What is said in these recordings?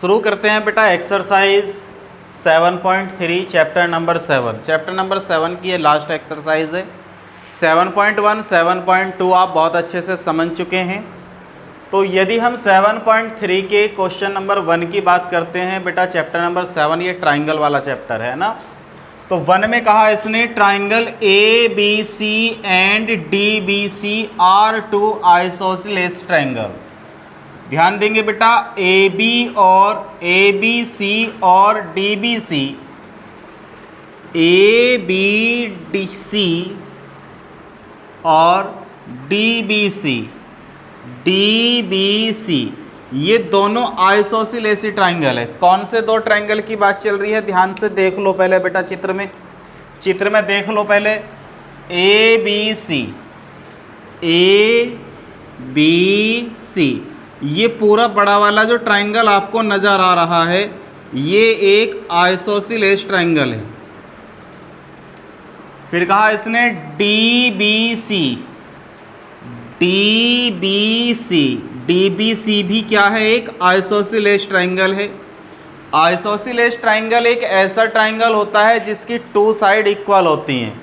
शुरू करते हैं बेटा exercise 7.3 chapter number 7। Chapter number 7 की ये लास्ट एक्सरसाइज है। 7.1 7.2 आप बहुत अच्छे से समझ चुके हैं। तो यदि हम 7.3 के क्वेश्चन नंबर 1 की बात करते हैं बेटा, चैप्टर नंबर 7 ये ट्राइंगल वाला चैप्टर है ना। तो 1 में कहा इसने triangle A B C and D B C are two isosceles triangle. ध्यान देंगे बेटा, ए बी सी और D B C, A B D C और डी बी सी ये दोनों आइसोसेलेस ट्राइंगल है। कौन से दो ट्राइंगल की बात चल रही है, ध्यान से देख लो पहले बेटा। चित्र में देख लो पहले। ए बी सी ये पूरा बड़ा वाला जो ट्राइंगल आपको नज़र आ रहा है ये एक आइसोसेलेस ट्राइंगल है। फिर कहा इसने डी बी सी भी क्या है, एक आइसोसेलेस ट्राइंगल है। आइसोसेलेस ट्राइंगल एक ऐसा ट्राइंगल होता है जिसकी टू साइड इक्वल होती हैं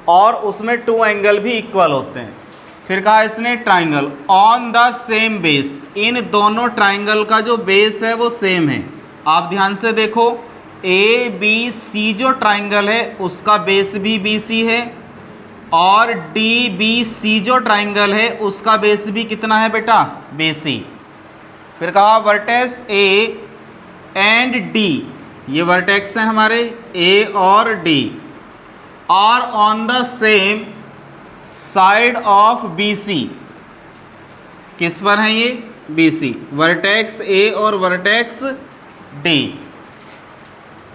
और उसमें टू एंगल भी इक्वल होते हैं। फिर कहा इसने triangle on the same base, इन दोनों ट्राइंगल का जो बेस है वो सेम है। आप ध्यान से देखो, ए बी सी जो ट्राइंगल है उसका बेस भी बी सी है और डी बी सी जो ट्राइंगल है उसका बेस भी कितना है बेटा, बी सी। फिर कहा वर्टेक्स ए एंड डी, ये वर्टेक्स हैं हमारे ए और D, are on the same side of B C. किस पर है ये, बी सी, वर्टेक्स ए और vertex D.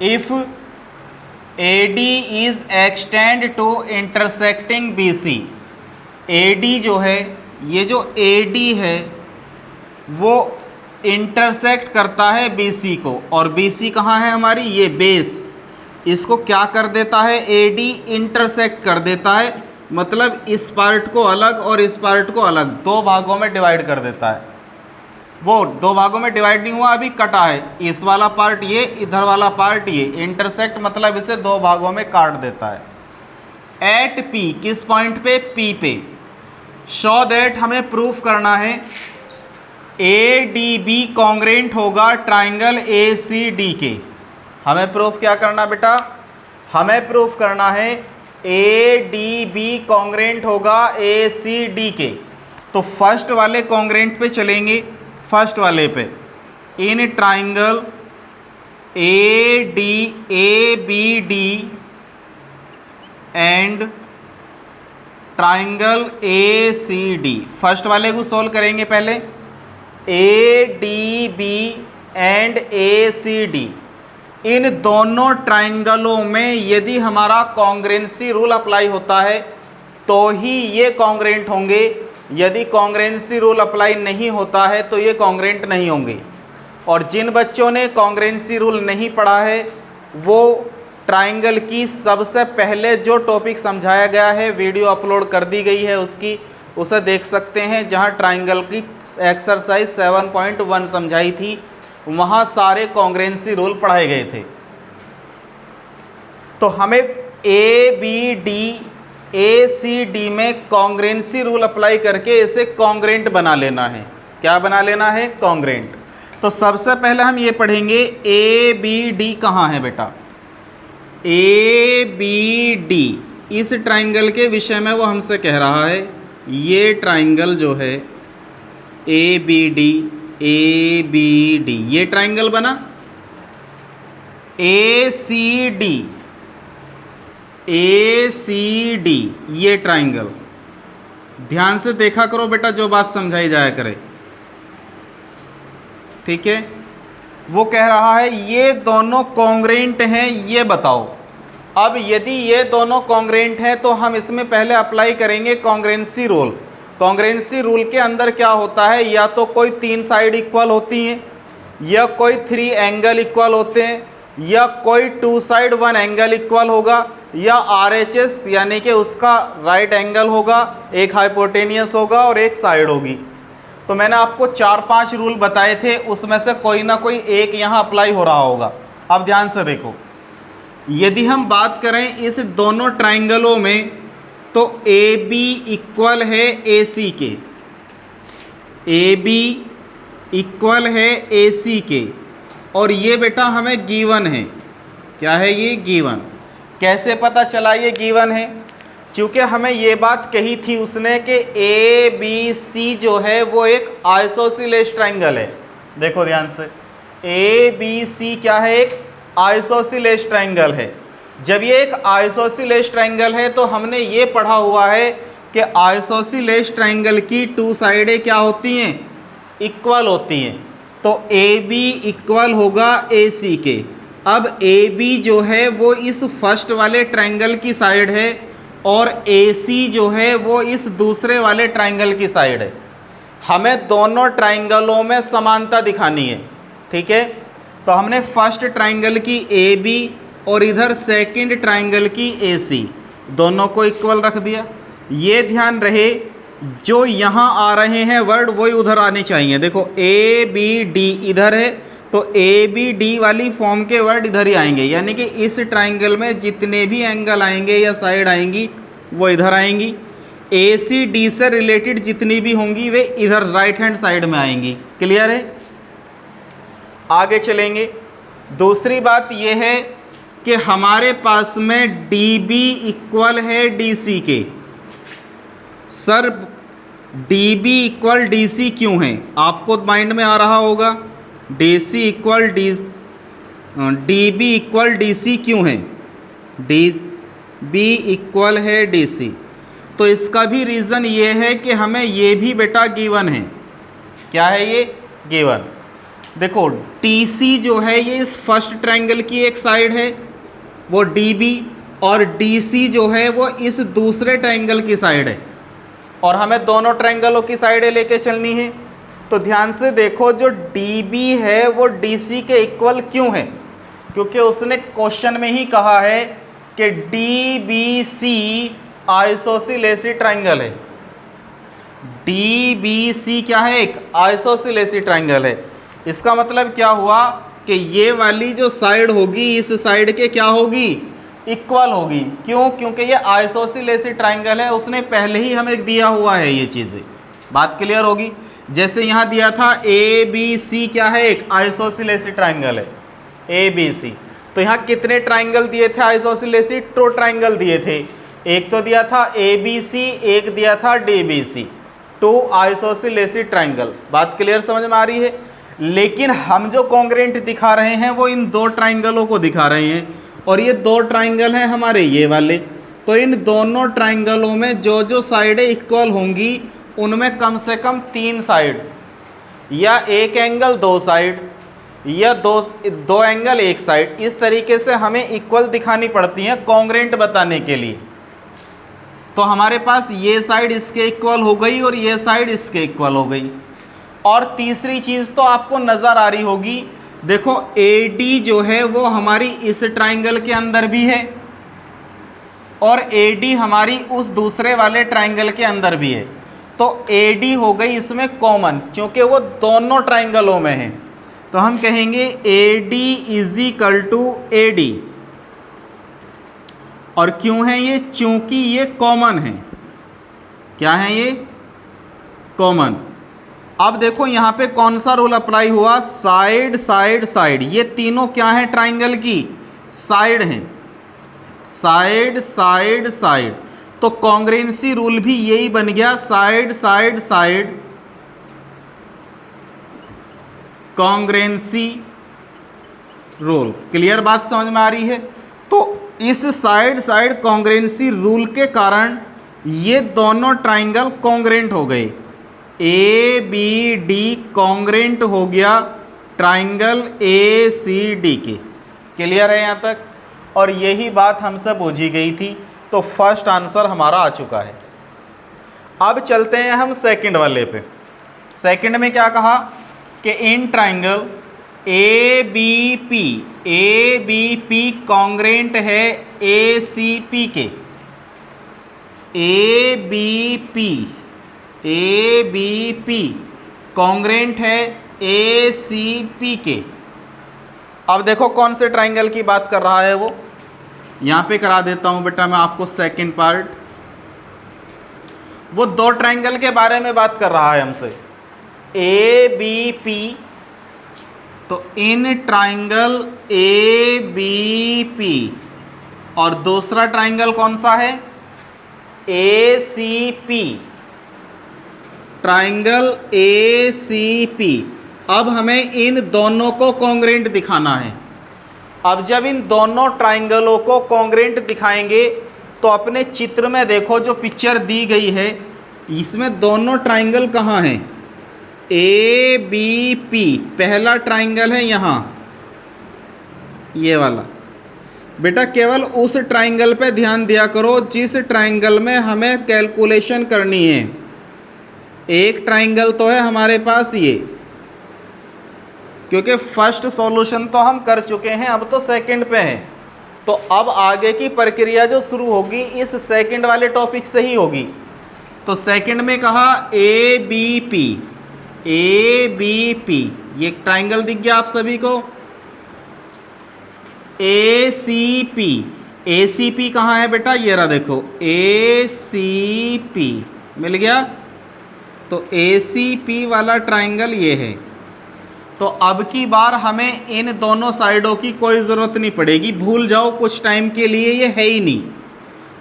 If A D is extend to intersecting B C, A D जो है, ये जो ए डी है वो इंटरसेक्ट करता है बी सी को, और बी सी कहाँ है हमारी, ये बेस। इसको क्या कर देता है, ए डी इंटरसेक्ट कर देता है, मतलब इस पार्ट को अलग और इस पार्ट को अलग दो भागों में डिवाइड कर देता है। वो दो भागों में डिवाइड नहीं हुआ, अभी कटा है, इस वाला पार्ट ये, इधर वाला पार्ट ये। इंटरसेक्ट मतलब इसे दो भागों में काट देता है। एट पी, किस पॉइंट पे, पी पे। शो दैट, हमें प्रूफ करना है ए डी बी कॉन्ग्रेंट होगा ट्राइंगल ए सी डी के। हमें प्रूफ क्या करना बेटा, हमें प्रूफ करना है ए डी बी कॉन्ग्रेंट होगा ए सी डी के। तो फर्स्ट वाले कॉन्ग्रेंट पे चलेंगे, फर्स्ट वाले पे। In triangle A B D and triangle A C D, first वाले को सॉल्व करेंगे पहले। A D B and A C D, इन दोनों ट्राइंगलों में यदि हमारा कॉन्ग्रेंसी रूल अप्लाई होता है तो ही ये कॉन्ग्रेंट होंगे। यदि कॉन्ग्रेंसी रूल अप्लाई नहीं होता है तो ये कॉन्ग्रेंट नहीं होंगे। और जिन बच्चों ने कॉन्ग्रेंसी रूल नहीं पढ़ा है वो ट्राइंगल की सबसे पहले जो टॉपिक समझाया गया है, वीडियो अपलोड कर दी गई है उसकी, उसे देख सकते हैं, जहां ट्राइंगल की एक्सरसाइज 7.1 समझाई थी, वहाँ सारे कॉन्ग्रेंसी रूल पढ़ाए गए थे। तो हमें A B D A C D में कॉन्ग्रेंसी रूल अप्लाई करके इसे कॉन्ग्रेंट बना लेना है। क्या बना लेना है, कॉन्ग्रेंट। तो सबसे पहले हम ये पढ़ेंगे ए बी डी कहाँ है बेटा। ए बी डी इस ट्राइंगल के विषय में वो हमसे कह रहा है। ये ट्राइंगल जो है ए बी डी ये ट्राइंगल बना। ए सी डी ये ट्राइंगल। ध्यान से देखा करो बेटा, जो बात समझाई जाया करे, ठीक है। वो कह रहा है ये दोनों कॉन्ग्रेंट हैं, ये बताओ। अब यदि ये दोनों कॉन्ग्रेंट हैं तो हम इसमें पहले अप्लाई करेंगे कॉन्ग्रेंसी रूल। कॉन्ग्रेंसी रूल के अंदर क्या होता है, या तो कोई तीन साइड इक्वल होती हैं, या कोई थ्री एंगल इक्वल होते हैं, या कोई two side one angle equal होगा, या RHS यानी कि उसका राइट एंगल होगा, एक हाइपोटेनियस होगा और एक साइड होगी। तो मैंने आपको 4-5 रूल बताए थे, उसमें से कोई ना कोई एक यहाँ अप्लाई हो रहा होगा। अब ध्यान से देखो, यदि हम बात करें इस दोनों ट्राइंगलों में, तो ए बी इक्वल है ए सी के, ए बी इक्वल है ए सी के, और ये बेटा हमें गिवन है। क्या है ये? गिवन। कैसे पता चला ये गिवन है? क्योंकि हमें ये बात कही थी उसने कि ए बी सी जो है वो एक आइसोसेलेस ट्राइंगल है। देखो ध्यान से, ए बी सी क्या है? एक आइसोसेलेस ट्राइंगल है। जब ये एक आइसोसेलेस ट्राइंगल है तो हमने ये पढ़ा हुआ है कि आइसोसेलेस ट्राइंगल की टू साइडें क्या होती हैं? इक्वल होती हैं। तो ए बी इक्वल होगा ए सी के। अब ए बी जो है वो इस फर्स्ट वाले ट्राइंगल की साइड है और ए सी जो है वो इस दूसरे वाले ट्राइंगल की साइड है। हमें दोनों ट्राइंगलों में समानता दिखानी है, ठीक है। तो हमने फर्स्ट ट्राइंगल की ए बी और इधर सेकंड ट्राइंगल की ए सी, दोनों को इक्वल रख दिया। ये ध्यान रहे, जो यहाँ आ रहे हैं वर्ड वही उधर आने चाहिए। देखो ए बी डी इधर है, तो ए बी डी वाली फॉर्म के वर्ड इधर ही आएंगे, यानी कि इस ट्राइंगल में जितने भी एंगल आएंगे या साइड आएंगी वो इधर आएंगी। ए सी डी से रिलेटेड जितनी भी होंगी वे इधर राइट हैंड साइड में आएंगी। क्लियर है? आगे चलेंगे। दूसरी बात यह है कि हमारे पास में डी बी इक्वल है डी सी के। Sir D B equal D C क्यों है? आपको माइंड में आ रहा होगा, D C equal D B equal D C क्यों है? डी बी इक्वल है डी सी। तो इसका भी रीज़न ये है कि हमें ये भी बेटा गिवन है। क्या है ये? गिवन। देखो टी सी जो है ये इस फर्स्ट ट्रायंगल की एक साइड है, वो डी बी, और डी सी जो है वो इस दूसरे ट्रायंगल की साइड है, और हमें दोनों ट्रायंगलों की साइडें लेके चलनी है। तो ध्यान से देखो, जो डी बी है वो डी सी के इक्वल क्यों है? क्योंकि उसने क्वेश्चन में ही कहा है कि D B C isosceles triangle है। डी बी सी क्या है? एक आइसोसेलेस ट्रायंगल है। इसका मतलब क्या हुआ कि ये वाली जो साइड होगी इस साइड के क्या होगी? इक्वल होगी। क्यों? क्योंकि ये आइसोसेलेस ट्रायंगल है, उसने पहले ही हमें दिया हुआ है ये चीज़ें। बात क्लियर होगी? जैसे यहाँ दिया था ए बी सी क्या है? एक आइसोसेलेस ट्रायंगल है ए बी सी। तो यहाँ कितने ट्रायंगल दिए थे आइसोसेलेस? 2 ट्रायंगल दिए थे। एक तो दिया था ए बी सी, एक दिया था D B C, 2 isosceles triangle. बात क्लियर समझ में आ रही है? लेकिन हम जो कॉन्ग्रेंट दिखा रहे हैं वो इन 2 ट्रायंगलों को दिखा रहे हैं, और ये 2 ट्रायंगल हैं हमारे ये वाले। तो इन दोनों ट्रायंगलों में जो जो साइडें इक्वल होंगी उनमें कम से कम 3 साइड, या एक एंगल 2 साइड, या दो एंगल 1 साइड, इस तरीके से हमें इक्वल दिखानी पड़ती हैं कॉन्ग्रेंट बताने के लिए। तो हमारे पास ये साइड इसके इक्वल हो गई और ये साइड इसके इक्वल हो गई। और तीसरी चीज़ तो आपको नज़र आ रही होगी, देखो ए डी जो है वो हमारी इस ट्रायंगल के अंदर भी है, और ए डी हमारी उस दूसरे वाले ट्रायंगल के अंदर भी है। तो ए डी हो गई इसमें कॉमन, क्योंकि वो दोनों ट्रायंगलों में है। तो हम कहेंगे A D is equal to A D. और क्यों है ये? क्योंकि ये कॉमन है। क्या है ये? कॉमन। अब देखो यहाँ पे कौन सा रूल अप्लाई हुआ? Side side side. ये तीनों क्या है? ट्रायंगल की साइड हैं। Side side side. तो कॉन्ग्रेंसी रूल भी यही बन गया, side side side कॉन्ग्रेंसी rule. Clear बात समझ में आ रही है? तो इस साइड साइड कॉन्ग्रेंसी रूल के कारण ये दोनों ट्रायंगल कॉन्ग्रेंट हो गए। ए बी डी कॉन्ग्रेंट हो गया ट्रायंगल ए सी डी के। क्लियर है यहाँ तक? और यही बात हमसे पूछी गई थी, तो फर्स्ट आंसर हमारा आ चुका है। अब चलते हैं हम सेकंड वाले पे। सेकंड में क्या कहा कि in triangle A B P congruent है ए सी पी के। ए बी पी कॉन्ग्रेंट है ए सी पी के। अब देखो कौन से ट्राइंगल की बात कर रहा है वो, यहाँ पे करा देता हूँ बेटा मैं आपको सेकंड पार्ट। वो दो ट्राइंगल के बारे में बात कर रहा है हमसे, ए बी पी। तो in triangle A B P और दूसरा ट्राइंगल कौन सा है, A C P, triangle A C P. अब हमें इन दोनों को कॉन्ग्रेंट दिखाना है। अब जब इन दोनों ट्राइंगलों को कॉन्ग्रेंट दिखाएंगे तो अपने चित्र में देखो जो पिक्चर दी गई है इसमें दोनों ट्राइंगल कहाँ हैं, ए बी पी। पहला ट्राइंगल है यहाँ ये वाला। बेटा केवल उस ट्राइंगल पे ध्यान दिया करो जिस ट्राइंगल में हमें कैलकुलेशन करनी है। एक ट्राइंगल तो है हमारे पास ये, क्योंकि फर्स्ट सॉल्यूशन तो हम कर चुके हैं, अब तो सेकंड पे है। तो अब आगे की प्रक्रिया जो शुरू होगी इस सेकंड वाले टॉपिक से ही होगी। तो सेकंड में कहा A B P, A B P, ये एक ट्राइंगल दिख गया आप सभी को। ए सी पी, ए सी पी कहाँ है बेटा, ये रहा देखो, ए सी पी मिल गया। तो ए सी पी वाला ट्राइंगल ये है। तो अब की बार हमें इन दोनों साइडों की कोई ज़रूरत नहीं पड़ेगी, भूल जाओ कुछ टाइम के लिए, ये है ही नहीं।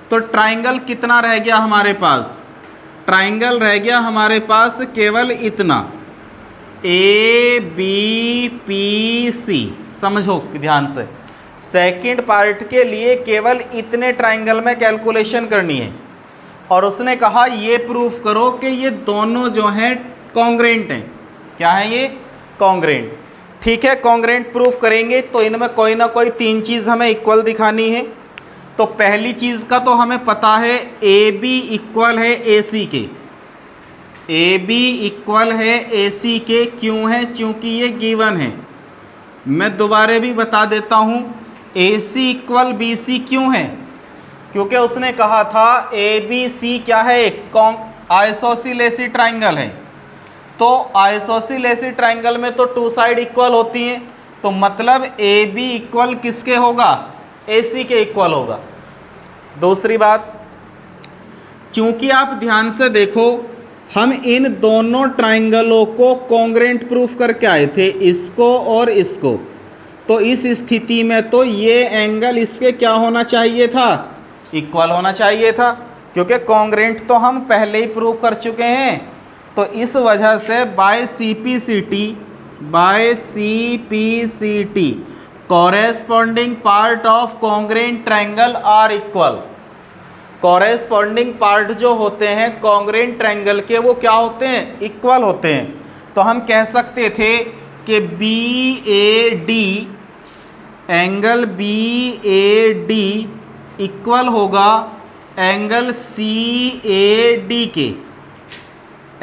तो ट्राइंगल कितना रह गया हमारे पास, ट्राइंगल रह गया हमारे पास केवल इतना, ए बी पी सी। समझो ध्यान से, सेकंड पार्ट के लिए केवल इतने ट्राइंगल में कैलकुलेशन करनी है। और उसने कहा ये प्रूफ करो कि ये दोनों जो हैं कॉन्ग्रेंट हैं। क्या है ये, कॉन्ग्रेंट। ठीक है, कॉन्ग्रेंट प्रूफ करेंगे तो इनमें कोई ना कोई तीन चीज़ हमें इक्वल दिखानी है। तो पहली चीज़ का तो हमें पता है ए बी इक्वल है ए सी के, ए बी इक्वल है ए सी के। क्यों है, क्योंकि ये गिवन है। मैं दोबारा भी बता देता हूँ, ए सी इक्वल बी सी क्यों है, क्योंकि उसने कहा था ए बी सी क्या है, एक आइसोसेलेस ट्राइंगल है। तो आइसोसेलेस ट्राइंगल में तो टू साइड इक्वल होती हैं, तो मतलब ए बी इक्वल किसके होगा, ए सी के इक्वल होगा। दूसरी बात, चूंकि आप ध्यान से देखो हम इन दोनों ट्राइंगलों को कॉन्ग्रेंट प्रूफ करके आए थे, इसको और इसको। तो इस स्थिति में तो ये एंगल इसके क्या होना चाहिए था, इक्वल होना चाहिए था, क्योंकि कॉन्ग्रेंट तो हम पहले ही प्रूव कर चुके हैं। तो इस वजह से by C P C T corresponding part of congruent triangle are equal. Corresponding part जो होते हैं कॉन्ग्रेंट ट्रायंगल के वो क्या होते हैं, इक्वल होते हैं। तो हम कह सकते थे कि B A D, angle B A D equal होगा एंगल सी ए डी के,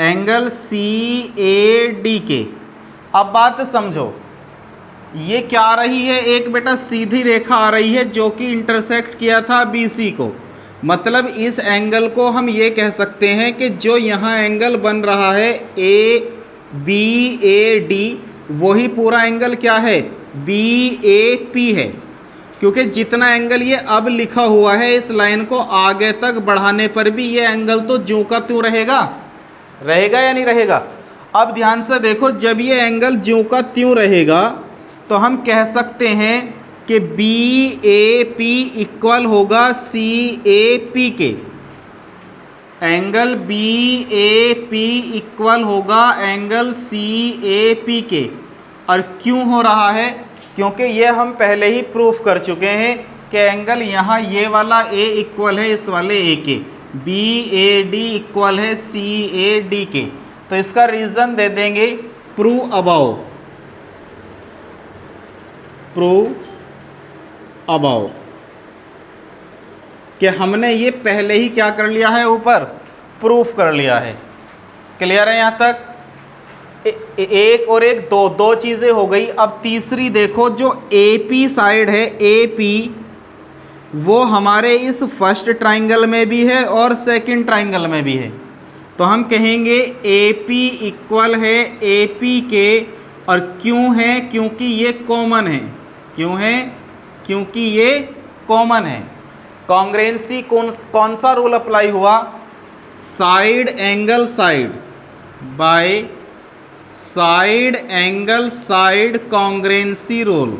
एंगल सी ए डी के। अब बात समझो, ये क्या आ रही है, एक बेटा सीधी रेखा आ रही है जो कि इंटरसेक्ट किया था बी सी को। मतलब इस एंगल को हम ये कह सकते हैं कि जो यहाँ एंगल बन रहा है ए बी ए डी, वही पूरा एंगल क्या है, बी ए पी है। क्योंकि जितना एंगल ये अब लिखा हुआ है इस लाइन को आगे तक बढ़ाने पर भी ये एंगल तो ज्यों का त्यों रहेगा, रहेगा या नहीं रहेगा। अब ध्यान से देखो, जब ये एंगल ज्यों का त्यों रहेगा तो हम कह सकते हैं कि बी ए पी इक्वल होगा सी ए पी के। Angle B A P equal होगा एंगल सी ए पी के। और क्यों हो रहा है, क्योंकि ये हम पहले ही प्रूफ कर चुके हैं कि एंगल यहाँ ये वाला ए इक्वल है इस वाले ए के, बी ए डी इक्वल है सी ए डी के। तो इसका रीज़न दे देंगे प्रूव अबाउ, प्रूव अबाउ, कि हमने ये पहले ही क्या कर लिया है, ऊपर प्रूफ कर लिया है। क्लियर है यहाँ तक। एक और एक दो चीज़ें हो गई। अब तीसरी देखो, जो ए पी साइड है, ए पी वो हमारे इस फर्स्ट ट्राइंगल में भी है और सेकंड ट्राइंगल में भी है। तो हम कहेंगे ए पी इक्वल है ए पी के, और क्यों है? क्योंकि ये कॉमन है। क्यों है? क्योंकि ये कॉमन है। कॉन्ग्रुएंसी कौन सा रूल अप्लाई हुआ? Side angle side by side angle side congruency rule.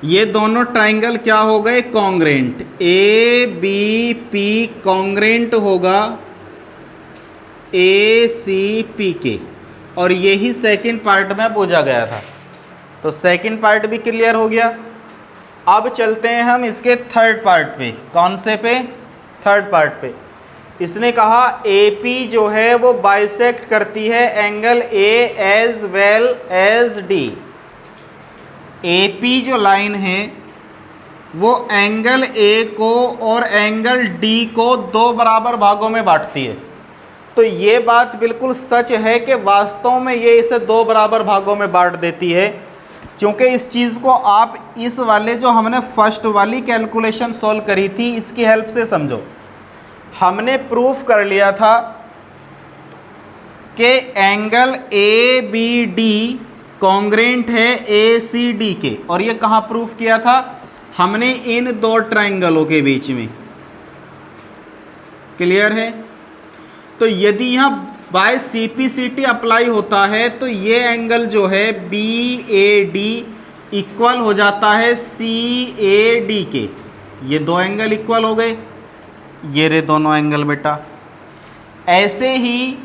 ये दोनों ट्राइंगल क्या हो गए? Congruent. A B P congruent होगा ए सी पी के, और यही सेकंड पार्ट में पूछा गया था। तो सेकंड पार्ट भी क्लियर हो गया। अब चलते हैं हम इसके थर्ड पार्ट पे। कौन से पे? थर्ड पार्ट पे। इसने कहा ए पी जो है वो बाइसेक्ट करती है angle A as well as D. A P जो लाइन है वो एंगल ए को और एंगल डी को दो बराबर भागों में बांटती है। तो ये बात बिल्कुल सच है कि वास्तव में ये इसे दो बराबर भागों में बांट देती है, क्योंकि इस चीज़ को आप इस वाले जो हमने फर्स्ट वाली कैलकुलेशन सॉल्व करी थी इसकी हेल्प से समझो। हमने प्रूफ कर लिया था कि angle A B D congruent है ए सी डी के, और ये कहाँ प्रूफ किया था? हमने इन दो ट्राइंगलों के बीच में। क्लियर है? तो यदि यहाँ by C P C T apply होता है तो ये एंगल जो है बी ए डी इक्वल हो जाता है सी ए डी के। ये दो एंगल इक्वल हो गए, ये रे दोनों एंगल बेटा। ऐसे ही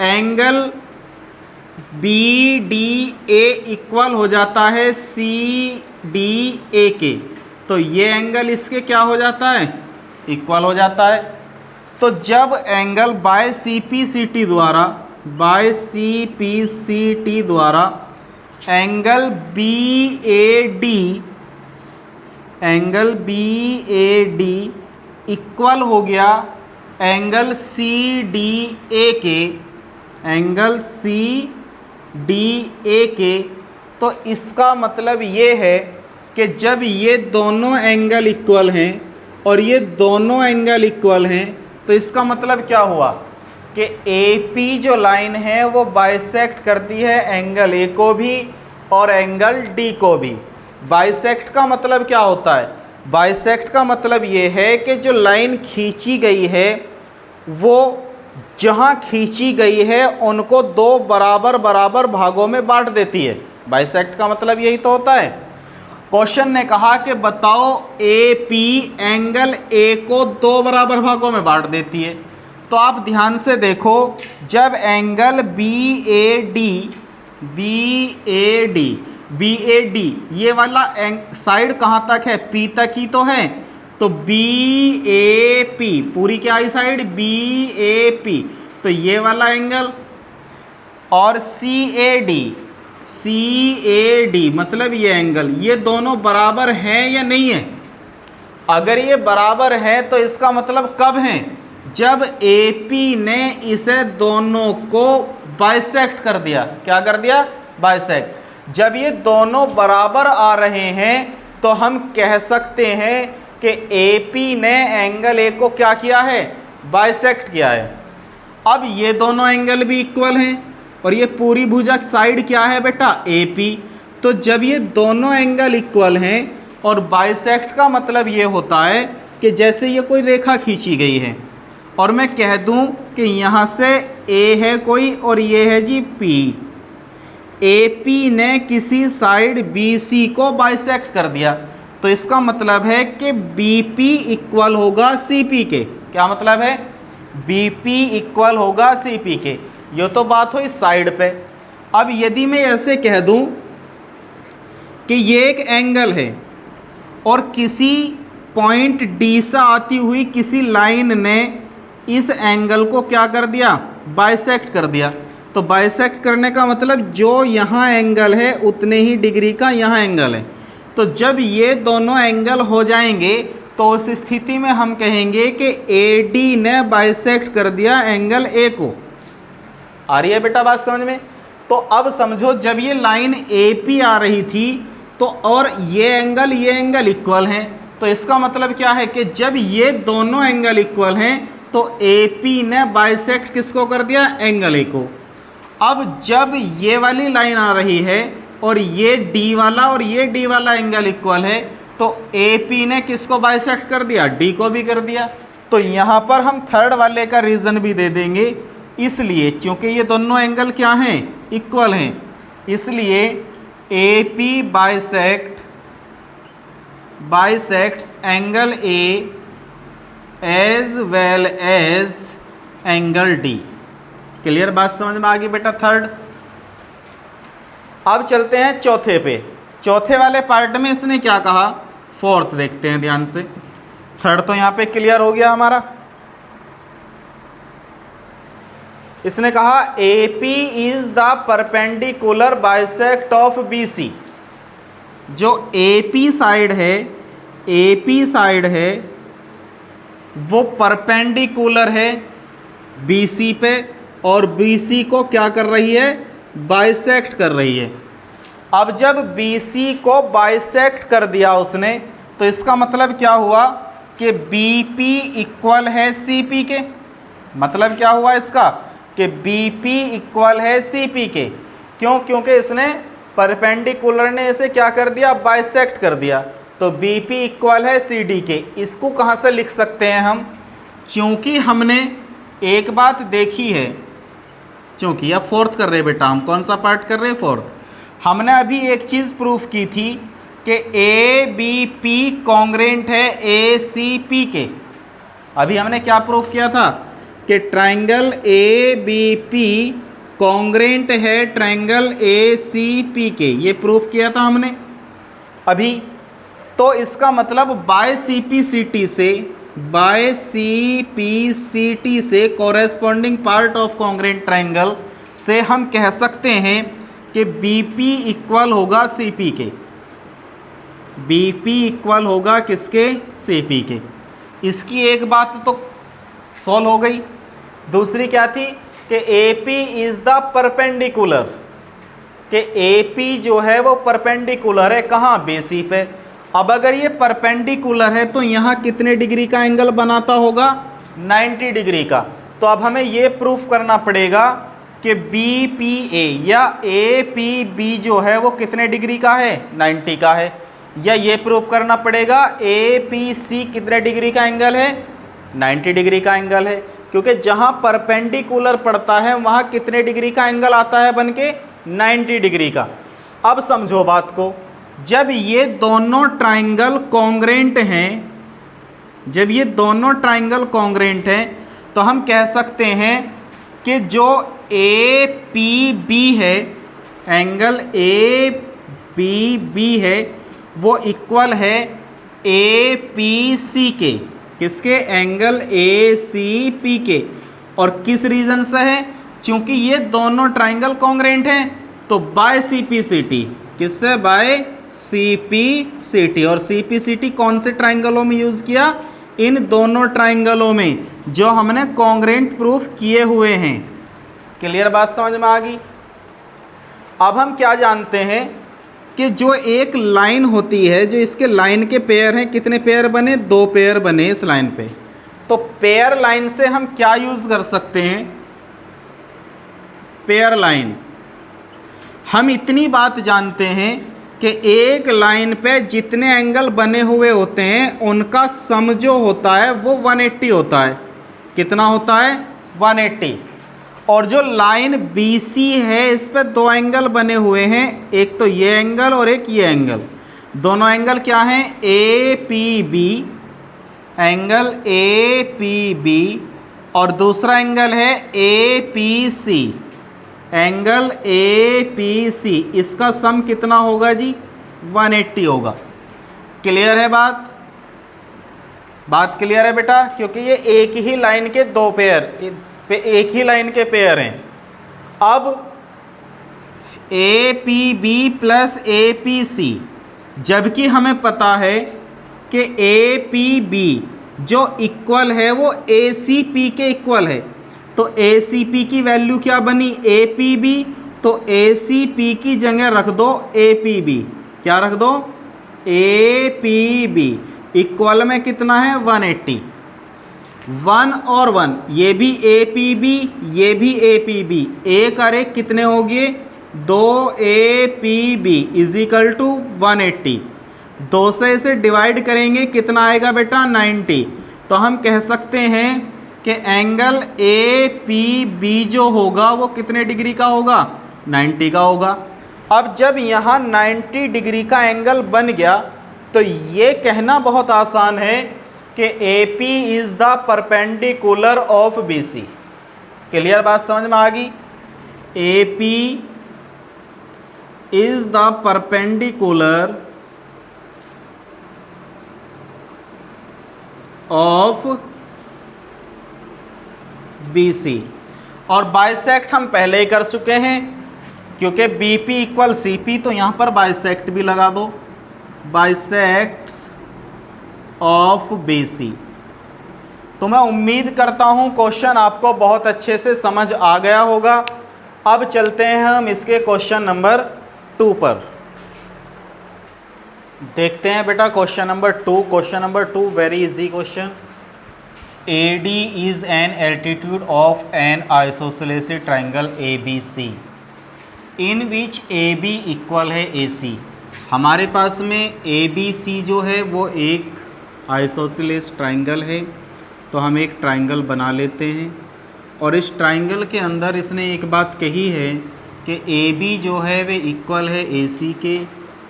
angle B D A equal हो जाता है सी डी ए के, तो ये एंगल इसके क्या हो जाता है? इक्वल हो जाता है। तो जब angle by C P C T द्वारा angle B A D equal हो गया एंगल सी डी ए के, तो इसका मतलब ये है कि जब ये दोनों एंगल इक्वल हैं और ये दोनों एंगल इक्वल हैं, तो इसका मतलब क्या हुआ कि ए पी जो लाइन है वो बाइसेक्ट करती है एंगल ए को भी और एंगल डी को भी। बाइसेक्ट का मतलब क्या होता है? बाइसेक्ट का मतलब ये है कि जो लाइन खींची गई है वो जहाँ खींची गई है उनको दो बराबर भागों में बांट देती है। बाइसेक्ट का मतलब यही तो होता है। क्वेश्चन ने कहा कि बताओ ए पी एंगल ए को दो बराबर भागों में बांट देती है। तो आप ध्यान से देखो, जब एंगल बी ए डी ये वाला साइड कहाँ तक है? पी तक ही तो है। तो बी ए पी पूरी क्या आई साइड? बी ए पी, तो ये वाला एंगल, और सी ए डी मतलब ये एंगल, ये दोनों बराबर हैं या नहीं है? अगर ये बराबर है तो इसका मतलब कब है? जब ए पी ने इसे दोनों को बाइसेक्ट कर दिया। क्या कर दिया? बाइसेक्ट। जब ये दोनों बराबर आ रहे हैं तो हम कह सकते हैं कि ए पी ने एंगल ए को क्या किया है? बाइसेक्ट किया है। अब ये दोनों एंगल भी इक्वल हैं और ये पूरी भुजा साइड क्या है बेटा? A P. तो जब ये दोनों एंगल इक्वल हैं और बाइसेक्ट का मतलब ये होता है कि जैसे ये कोई रेखा खींची गई है और मैं कह दूं कि यहाँ से ए है कोई और ये है जी पी। ए पी ने किसी साइड बी सी को बाइसेक्ट कर दिया, तो इसका मतलब है कि बी पी इक्वल होगा सी पी के। क्या मतलब है? बी पी इक्वल होगा सी पी के। ये तो बात हुई साइड पे। अब यदि मैं ऐसे कह दूं कि ये एक एंगल है और किसी पॉइंट डी से आती हुई किसी लाइन ने इस एंगल को क्या कर दिया? बाइसेक्ट कर दिया। तो बाइसेक्ट करने का मतलब जो यहाँ एंगल है उतने ही डिग्री का यहाँ एंगल है। तो जब ये दोनों एंगल हो जाएंगे तो उस स्थिति में हम कहेंगे कि ए डी ने बाइसेक्ट कर दिया एंगल ए को। आ रही है बेटा बात समझ में? तो अब समझो, जब ये लाइन ए पी आ रही थी तो और ये एंगल इक्वल हैं, तो इसका मतलब क्या है कि जब ये दोनों एंगल इक्वल हैं तो AP ने बाइसेक्ट किसको कर दिया, एंगल A को। अब जब ये वाली लाइन आ रही है और ये D वाला और ये D वाला एंगल इक्वल है तो AP ने किसको बाइसेक्ट कर दिया, D को भी कर दिया। तो यहाँ पर हम थर्ड वाले का रीज़न भी दे देंगे, इसलिए क्योंकि ये दोनों एंगल क्या हैं, इक्वल हैं, इसलिए AP bisects angle A as well as angle D। Clear बात समझ में आ गई बेटा थर्ड। अब चलते हैं चौथे पे। चौथे वाले पार्ट में इसने क्या कहा, फोर्थ देखते हैं ध्यान से। थर्ड तो यहाँ पे क्लियर हो गया हमारा। इसने कहा AP is the perpendicular bisect of BC। जो AP साइड है वो परपेंडिकुलर है BC पे और BC को क्या कर रही है, बाइसेक्ट कर रही है। अब जब BC को बाइसेक्ट कर दिया उसने तो इसका मतलब क्या हुआ कि BP इक्वल है CP के। मतलब क्या हुआ इसका कि BP इक्वल है CP के। क्यों, क्योंकि इसने परपेंडिकुलर ने इसे क्या कर दिया, बाइसेक्ट कर दिया। तो BP इक्वल है CD के। इसको कहाँ से लिख सकते हैं हम, क्योंकि हमने एक बात देखी है, क्योंकि अब फोर्थ कर रहे बेटा हम, कौन सा पार्ट कर रहे हैं, फोर्थ। हमने अभी एक चीज़ प्रूफ की थी कि ABP कॉन्ग्रेंट है ACP के। अभी हमने क्या प्रूफ किया था कि ट्राइंगल ABP कॉन्ग्रेंट है ट्राइंगल ACP के, ये प्रूफ किया था हमने अभी। तो इसका मतलब बाय CPCT से corresponding part of congruent triangle से हम कह सकते हैं कि BP इक्वल होगा CP के। BP इक्वल होगा किसके, CP के। इसकी एक बात तो सॉल्व हो गई। दूसरी क्या थी कि AP इज द परपेंडिकुलर, कि AP जो है वो परपेंडिकुलर है कहाँ, BC पे। अब अगर ये परपेंडिकुलर है तो यहाँ कितने डिग्री का एंगल बनाता होगा, 90 डिग्री का। तो अब हमें ये प्रूफ करना पड़ेगा कि BPA या APB जो है वो कितने डिग्री का है, 90 का है। या ये प्रूफ करना पड़ेगा APC कितने डिग्री का एंगल है, 90 डिग्री का एंगल है। क्योंकि जहाँ परपेंडिकुलर पड़ता है वहाँ कितने डिग्री का एंगल आता है बनके, 90 डिग्री का। अब समझो बात को, जब ये दोनों ट्राइंगल कॉन्ग्रेंट हैं, जब ये दोनों ट्राइंगल कॉन्ग्रेंट हैं तो हम कह सकते हैं कि जो APB है, एंगल APB है वो इक्वल है APC के। किसके, एंगल ACP के। और किस रीज़न से है, क्योंकि ये दोनों ट्राइंगल कॉन्ग्रेंट हैं तो बाय CPCT। किससे, बाय CPCT। और CPCT कौन से ट्राइंगलों में यूज़ किया, इन दोनों ट्राइंगलों में जो हमने कॉन्ग्रेंट प्रूफ किए हुए हैं। क्लियर बात समझ में आ गई। अब हम क्या जानते हैं कि जो एक लाइन होती है, जो इसके लाइन के पेयर हैं, कितने पेयर बने, 2 पेयर बने इस लाइन पे। तो पेयर लाइन से हम क्या यूज़ कर सकते हैं, पेयर लाइन। हम इतनी बात जानते हैं कि एक लाइन पे जितने एंगल बने हुए होते हैं उनका सम जो होता है वो 180 होता है। कितना होता है, 180। और जो लाइन BC है इस पे 2 एंगल बने हुए हैं, एक तो ये एंगल और एक ये एंगल। दोनों एंगल क्या हैं, APB, एंगल APB, और दूसरा एंगल है APC, एंगल APC। इसका सम कितना होगा जी, 180 होगा। क्लियर है बात, बात क्लियर है बेटा, क्योंकि ये एक ही लाइन के 2 पेयर, एक ही लाइन के पेयर हैं। अब APB प्लस APC, जबकि हमें पता है कि APB जो इक्वल है वो ACP के इक्वल है, तो ACP की वैल्यू क्या बनी, APB। तो ACP की जगह रख दो APB। क्या रख दो, ए पी बी इक्वल में कितना है 180, 1 और 1, ये भी ए पी बी, ये भी ए पी बी, एक और एक कितने हो गए 2 A P B is equal to 180, 2 से इसे डिवाइड करेंगे कितना आएगा बेटा 90। तो हम कह सकते हैं कि एंगल ए पी बी जो होगा वो कितने डिग्री का होगा 90 का होगा। अब जब यहाँ 90 डिग्री का एंगल बन गया तो ये कहना बहुत आसान है कि A P is the perpendicular of B C. Clear बात समझ में आ गई, A P is the perpendicular of B C. और बाइसेक्ट हम पहले ही कर चुके हैं क्योंकि B P equal C P, तो यहाँ पर बाइसेक्ट भी लगा दो, बाइसेक्ट्स ऑफ बी सी। तो मैं उम्मीद करता हूँ क्वेश्चन आपको बहुत अच्छे से समझ आ गया होगा। अब चलते हैं हम इसके क्वेश्चन नंबर 2 पर। देखते हैं बेटा question number 2। Question number 2 very easy question. AD is an altitude of an isosceles triangle ABC in which AB equal है AC। हमारे पास में ABC जो है वो एक आइसोसेलेस ट्राइंगल है, तो हम एक ट्राइंगल बना लेते हैं। और इस ट्राइंगल के अंदर इसने एक बात कही है कि AB जो है वे इक्वल है AC के,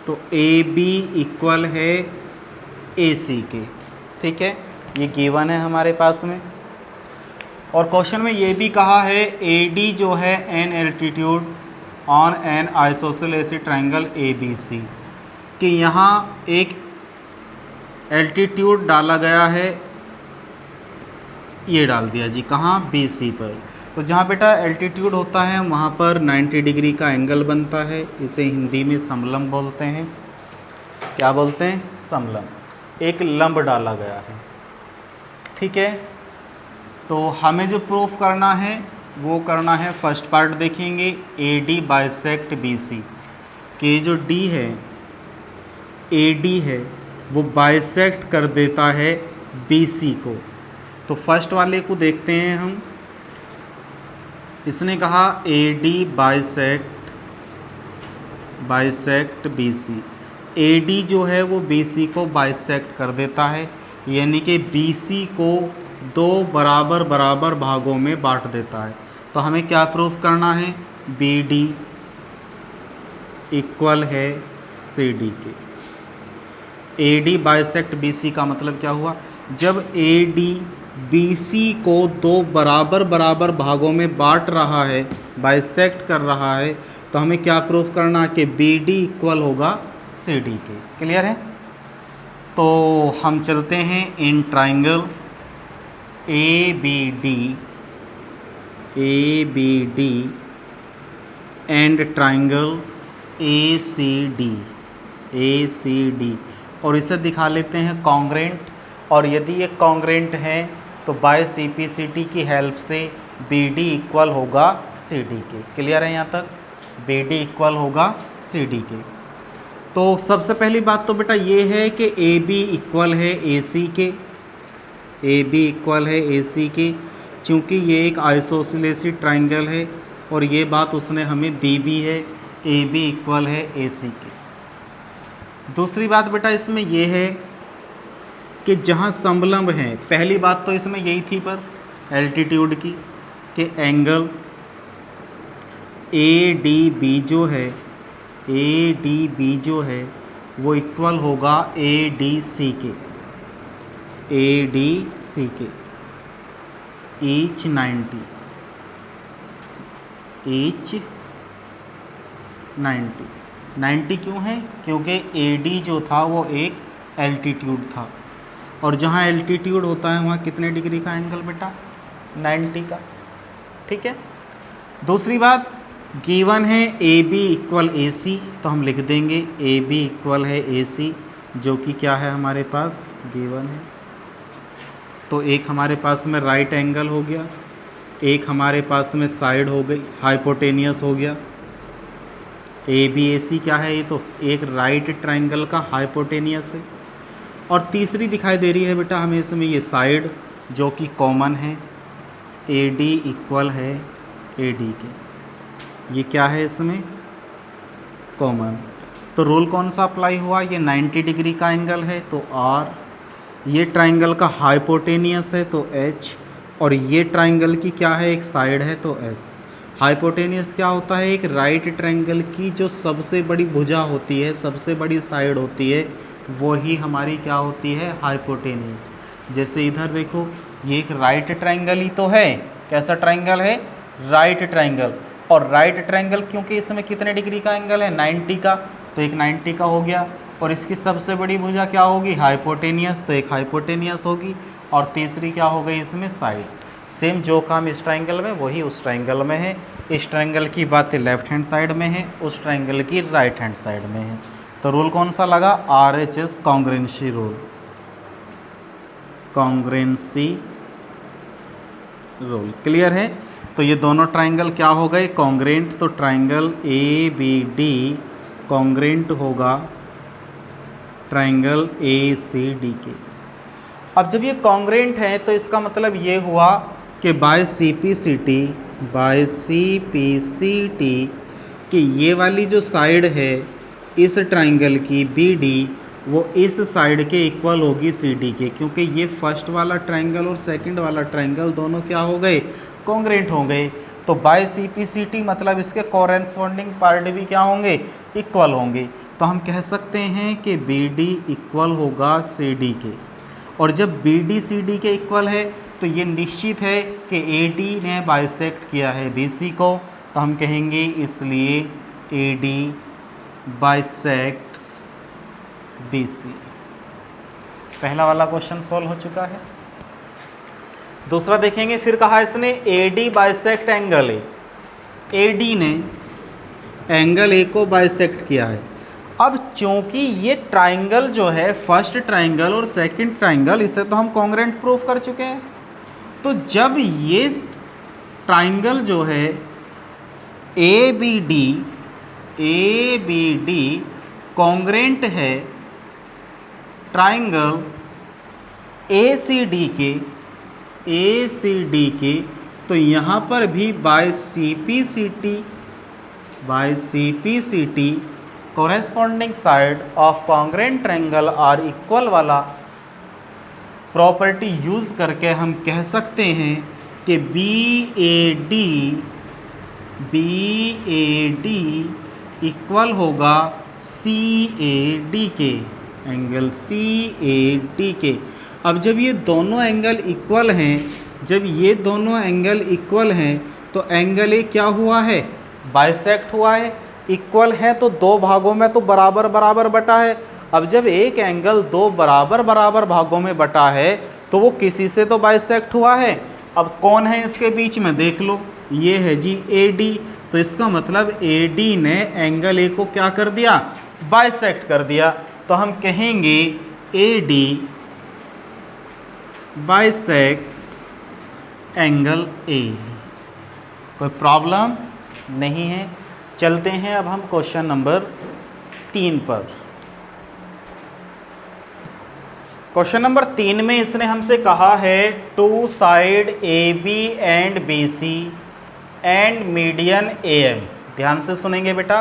तो AB इक्वल है AC के। ठीक है, ये गिवन है हमारे पास में। और क्वेश्चन में ये भी कहा है AD जो है an altitude on an isosceles triangle ABC, कि यहाँ एक एल्टीट्यूड डाला गया है, ये डाल दिया जी कहाँ BC पर। तो जहाँ बेटा एल्टीट्यूड होता है वहाँ पर 90 डिग्री का एंगल बनता है, इसे हिंदी में समलंब बोलते हैं। क्या बोलते हैं, समलंब। एक लंब डाला गया है। ठीक है, तो हमें जो प्रूफ करना है वो करना है, फर्स्ट पार्ट देखेंगे AD बाइसेक्ट BC, कि जो D है AD है वो बाइसेक्ट कर देता है BC को। तो फर्स्ट वाले को देखते हैं हम। इसने कहा AD बाइसेक्ट BC। AD जो है वो BC को बाइसेक्ट कर देता है, यानी कि BC को 2 बराबर बराबर भागों में बांट देता है। तो हमें क्या प्रूफ करना है, BD इक्वल है CD के। AD बाइसेक्ट BC का मतलब क्या हुआ, जब AD BC को 2 बराबर बराबर भागों में बांट रहा है, बाइसेक्ट कर रहा है, तो हमें क्या प्रूफ करना है कि BD इक्वल होगा CD के। क्लियर है। तो हम चलते हैं in triangle ABD and triangle ACD, और इसे दिखा लेते हैं कॉन्ग्रेंट। और यदि ये कॉन्ग्रेंट है तो बाय CPCT की हेल्प से BD इक्वल होगा CD के। क्लियर है यहाँ तक, BD इक्वल होगा CD के। तो सबसे पहली बात तो बेटा ये है कि AB इक्वल है AC के, AB इक्वल है AC के, क्योंकि ये एक आइसोसेलेस ट्राइंगल है और ये बात उसने हमें दी भी है, AB इक्वल है AC के। दूसरी बात बेटा इसमें ये है कि जहाँ समलंब हैं, पहली बात तो इसमें यही थी पर एल्टीट्यूड की, कि एंगल ADB जो है वो इक्वल होगा ADC के, ईच 90 क्यों है, क्योंकि AD जो था वो एक एल्टीट्यूड था, और जहाँ एल्टीट्यूड होता है वहाँ कितने डिग्री का एंगल बेटा 90 का। ठीक है। दूसरी बात गिवन है AB इक्वल AC, तो हम लिख देंगे AB इक्वल है AC, जो कि क्या है हमारे पास गिवन है। तो एक हमारे पास में राइट एंगल हो गया, एक हमारे पास में साइड हो गई, हाइपोटेनियस हो गया। ABAC क्या है, ये तो एक राइट ट्राइंगल का हाइपोटेनियस है। और तीसरी दिखाई दे रही है बेटा हमें इसमें ये साइड जो कि कॉमन है, AD इक्वल है AD के, ये क्या है इसमें कॉमन। तो रूल कौन सा अप्लाई हुआ, ये 90 डिग्री का एंगल है तो R, ये ट्राइंगल का हाइपोटेनियस है तो H, और ये ट्राइंगल की क्या है एक साइड है तो S। हाइपोटेनियस क्या होता है, एक राइट ट्राइंगल की जो सबसे बड़ी भुजा होती है, सबसे बड़ी साइड होती है, वो ही हमारी क्या होती है हाइपोटेनियस। जैसे इधर देखो ये एक राइट ट्राइंगल ही तो है, कैसा ट्राइंगल है राइट ट्राइंगल, और राइट ट्राइंगल क्योंकि इसमें कितने डिग्री का एंगल है 90 का, तो एक 90 का हो गया, और इसकी सबसे बड़ी भुजा क्या होगी हाइपोटेनियस, तो एक हाइपोटेनियस होगी, और तीसरी क्या हो गई इसमें साइड। सेम जो काम इस ट्राइंगल में वही उस ट्राइंगल में है, इस ट्राइंगल की बातें लेफ्ट हैंड साइड में है, उस ट्राइंगल की राइट हैंड साइड में है। तो रूल कौन सा लगा, RHS कॉन्ग्रेंसी रूल, कॉन्ग्रेंसी रूल क्लियर है। तो ये दोनों ट्राइंगल क्या हो गए कॉन्ग्रेंट, तो ट्राइंगल ABD कॉन्ग्रेंट होगा ट्राइंगल ACD के। अब जब ये कॉन्ग्रेंट है तो इसका मतलब ये हुआ कि बाय CPCT कि ये वाली जो साइड है इस ट्राइंगल की BD वो इस साइड के इक्वल होगी CD के, क्योंकि ये फर्स्ट वाला ट्राइंगल और सेकंड वाला ट्राइंगल दोनों क्या हो गए कॉन्ग्रेंट हो गए। तो बाय CPCT मतलब इसके कॉरेस्पॉन्डिंग पार्ट भी क्या होंगे इक्वल होंगे। तो हम कह सकते हैं कि BD इक्वल होगा CD के, और जब BD CD के इक्वल है तो ये निश्चित है कि AD ने बाइसेक्ट किया है BC को, तो हम कहेंगे इसलिए AD बाइसेक्ट्स BC। पहला वाला क्वेश्चन सॉल्व हो चुका है। दूसरा देखेंगे, फिर कहा इसने AD bisect angle A, AD ने एंगल A को बाइसेक्ट किया है। अब चूंकि ये ट्राइंगल जो है फर्स्ट ट्राइंगल और सेकंड ट्राइंगल, इसे तो हम कॉन्ग्रेंट प्रूफ कर चुके हैं, तो जब ये ट्राइंगल जो है ABD कॉन्ग्रेंट है ट्राइंगल ACD के, तो यहाँ पर भी by CPCT corresponding side of congruent triangle are equal वाला प्रॉपर्टी यूज़ करके हम कह सकते हैं कि BAD इक्वल होगा CAD के, एंगल CAD के। अब जब ये दोनों एंगल इक्वल हैं, जब ये दोनों एंगल इक्वल हैं तो एंगल A क्या हुआ है बाइसेक्ट हुआ है, इक्वल है तो दो भागों में तो बराबर बराबर बटा है। अब जब एक एंगल दो बराबर बराबर भागों में बटा है तो वो किसी से तो बाइसेक्ट हुआ है। अब कौन है इसके बीच में देख लो, ये है जी AD, तो इसका मतलब AD ने एंगल A को क्या कर दिया बाइसेक्ट कर दिया। तो हम कहेंगे AD बाइसेक्ट्स एंगल A। कोई प्रॉब्लम नहीं है। चलते हैं अब हम क्वेश्चन नंबर 3 पर। क्वेश्चन नंबर 3 में इसने हमसे कहा है two side AB and BC and median AM। ध्यान से सुनेंगे बेटा,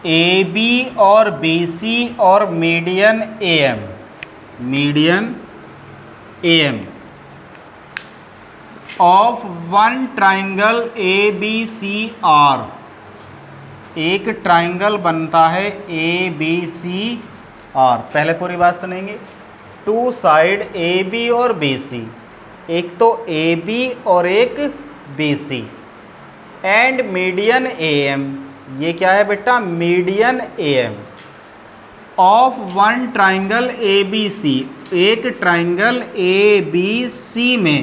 AB और BC और median AM of one triangle ABCR। एक ट्राइंगल बनता है ABCR। पहले पूरी बात सुनेंगे। टू साइड AB और BC, एक तो AB और एक BC एंड मीडियन AM, ये क्या है बेटा median AM of one triangle ABC। एक ट्राइंगल ABC में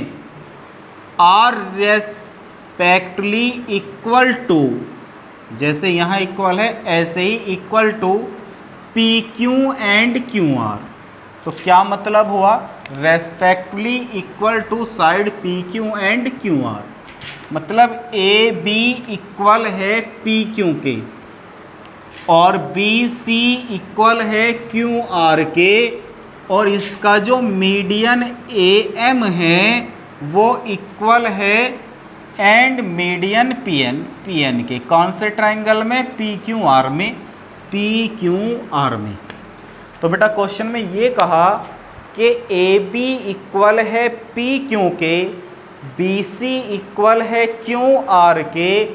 आर रेस्पेक्टली इक्वल टू, जैसे यहाँ इक्वल है ऐसे ही equal to PQ and QR। तो क्या मतलब हुआ, respectively equal to side PQ and QR, मतलब AB इक्वल है PQ के, और बी सी इक्वल है क्यू आर के, और इसका जो मीडियन ए एम है वो इक्वल है एंड मीडियन पी एन के। कौन से ट्राइंगल में? पी क्यू आर में, पी क्यू आर में। तो बेटा क्वेश्चन में ये कहा कि ए बी इक्वल है पी क्यू के, बी सी इक्वल है क्यू आर के,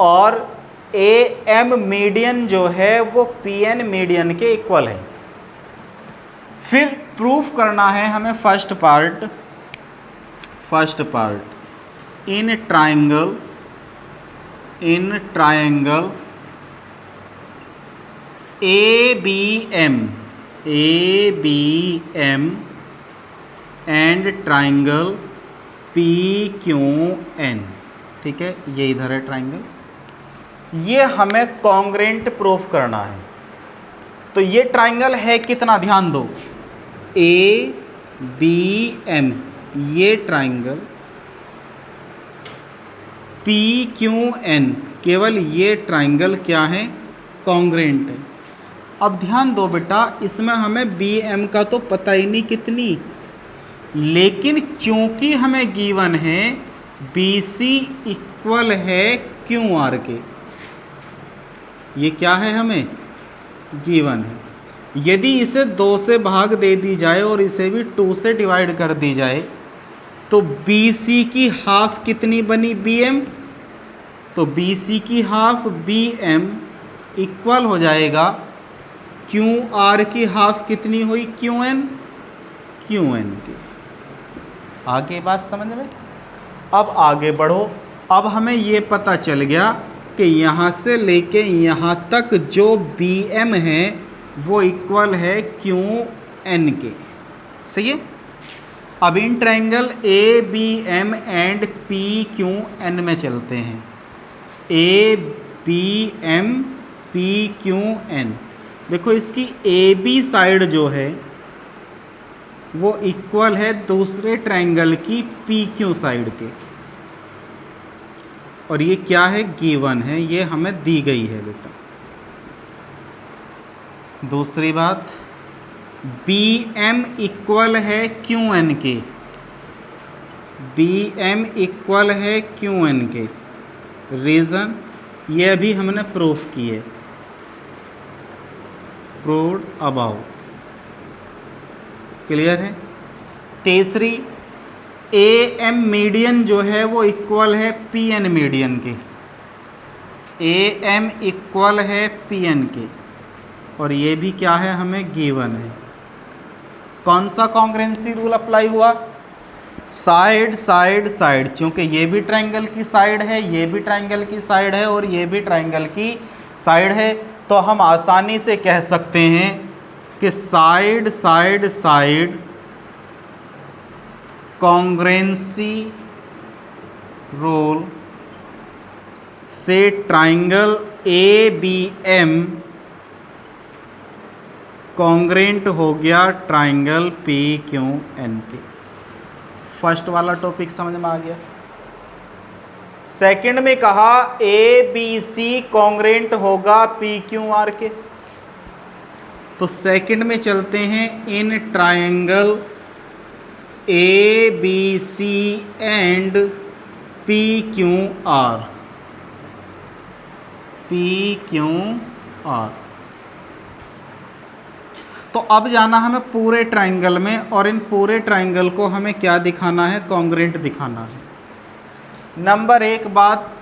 और ए एम मीडियन जो है वो पी एन मीडियन के इक्वल है। फिर प्रूफ करना है हमें first part in triangle A B M and triangle P Q N. ठीक है, ये इधर है ट्राइंगल, ये हमें कॉन्ग्रेंट प्रूफ करना है। तो ये ट्राइंगल है कितना, ध्यान दो, ए बी एम, ये ट्राइंगल पी क्यू एन, केवल ये ट्राइंगल क्या है, कॉन्ग्रेंट है। अब ध्यान दो बेटा, इसमें हमें बी एम का तो पता ही नहीं कितनी, लेकिन चूंकि हमें गिवन है बी सी इक्वल है क्यू आर के, ये क्या है हमें गिवन है। यदि इसे 2 से भाग दे दी जाए और इसे भी 2 से डिवाइड कर दी जाए तो बी सी की हाफ कितनी बनी, बी एम। तो बी सी की हाफ बी एम इक्वल हो जाएगा क्यू आर की हाफ कितनी हुई, क्यू एन की। आगे बात समझ में? अब आगे बढ़ो। अब हमें ये पता चल गया कि यहाँ से लेके यहाँ तक जो बी एम है वो इक्वल है क्यू एन के। सही है। अब in triangle A B M and P Q N में चलते हैं। A B M P Q N, देखो इसकी ए बी साइड जो है वो इक्वल है दूसरे ट्रायंगल की पी क्यू साइड के, और ये क्या है, गिवन है, ये हमें दी गई है बेटा। दूसरी बात, बी एम इक्वल है क्यू एन के, बी एम इक्वल है क्यू एन के। रीज़न ये अभी हमने प्रूफ की है, प्रूव्ड अबाउ। क्लियर है। तीसरी, ए एम मीडियन जो है वो इक्वल है पी एन मीडियन के, ए एम इक्वल है पी एन के, और ये भी क्या है, हमें गिवन है। कौन सा कॉन्ग्रुएंसी रूल अप्लाई हुआ, साइड साइड साइड, क्योंकि ये भी ट्रायंगल की साइड है, ये भी ट्रायंगल की साइड है, और ये भी ट्रायंगल की साइड है। तो हम आसानी से कह सकते हैं कि side side side congruency rule से triangle A B M congruent हो गया ट्रायंगल पी क्यू एन के। फर्स्ट वाला टॉपिक समझ में आ गया। सेकंड में कहा ए बी सी कॉन्ग्रुएंट होगा पी क्यू आर के। तो सेकंड में चलते हैं, इन triangle A B C and P Q R, P Q R. तो अब जाना हमें पूरे ट्रायंगल में, और इन पूरे ट्रायंगल को हमें क्या दिखाना है, कॉन्ग्रुएंट दिखाना है। नंबर एक बात,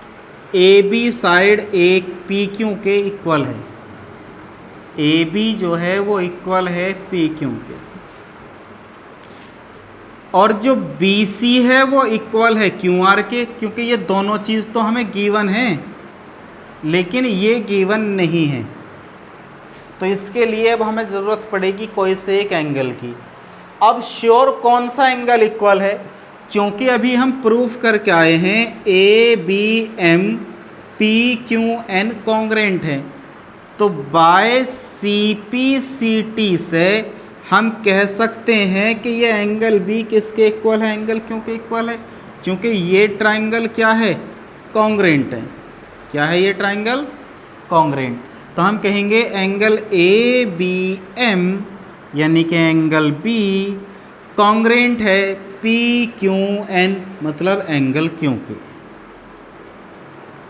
ए बी साइड एक पी क्यू के इक्वल है, ए बी जो है वो इक्वल है पी क्यू के, और जो बी सी है वो इक्वल है क्यू आर के, क्योंकि ये दोनों चीज़ तो हमें गिवन है, लेकिन ये गिवन नहीं है। तो इसके लिए अब हमें ज़रूरत पड़ेगी कोई से एक एंगल की। अब श्योर कौन सा एंगल इक्वल है, क्योंकि अभी हम प्रूफ करके आए हैं A B M P Q N congruent है। तो by C P C T से हम कह सकते हैं कि ये एंगल बी किसके इक्वल है, एंगल क्यू के इक्वल है, क्योंकि ये ट्रायंगल क्या है, कॉन्ग्रुएंट है। क्या है ये ट्रायंगल, कॉन्ग्रुएंट। तो हम कहेंगे एंगल ए बी एम यानी कि एंगल बी कॉन्ग्रेंट है पी क्यू एन, मतलब एंगल क्यू के,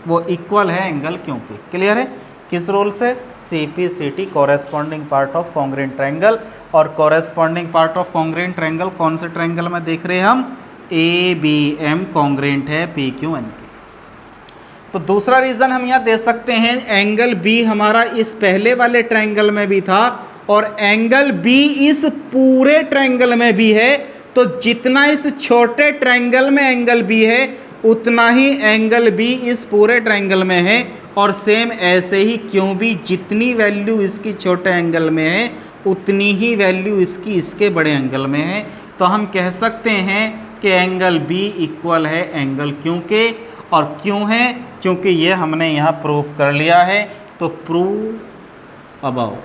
वो इक्वल है एंगल क्यू के। क्लियर है? किस रूल से? C P C T, corresponding part of congruent triangle. और corresponding part of congruent triangle कौन से ट्रायंगल में देख रहे हैं हम? ए बी एम कॉन्ग्रेंट है पी क्यू एन के। तो दूसरा रीज़न हम यहाँ दे सकते हैं, एंगल बी हमारा इस पहले वाले ट्रायंगल में भी था और एंगल बी इस पूरे ट्रायंगल में भी है। तो जितना इस छोटे ट्रायंगल में एंगल बी है उतना ही एंगल बी इस पूरे ट्रायंगल में है। और सेम ऐसे ही क्यों भी जितनी वैल्यू इसकी छोटे एंगल में है उतनी ही वैल्यू इसकी इसके बड़े एंगल में है। तो हम कह सकते हैं कि एंगल बी इक्वल है एंगल क्यू के। और क्यों है? क्योंकि ये हमने यहाँ प्रूव कर लिया है। तो प्रूव अबाउ,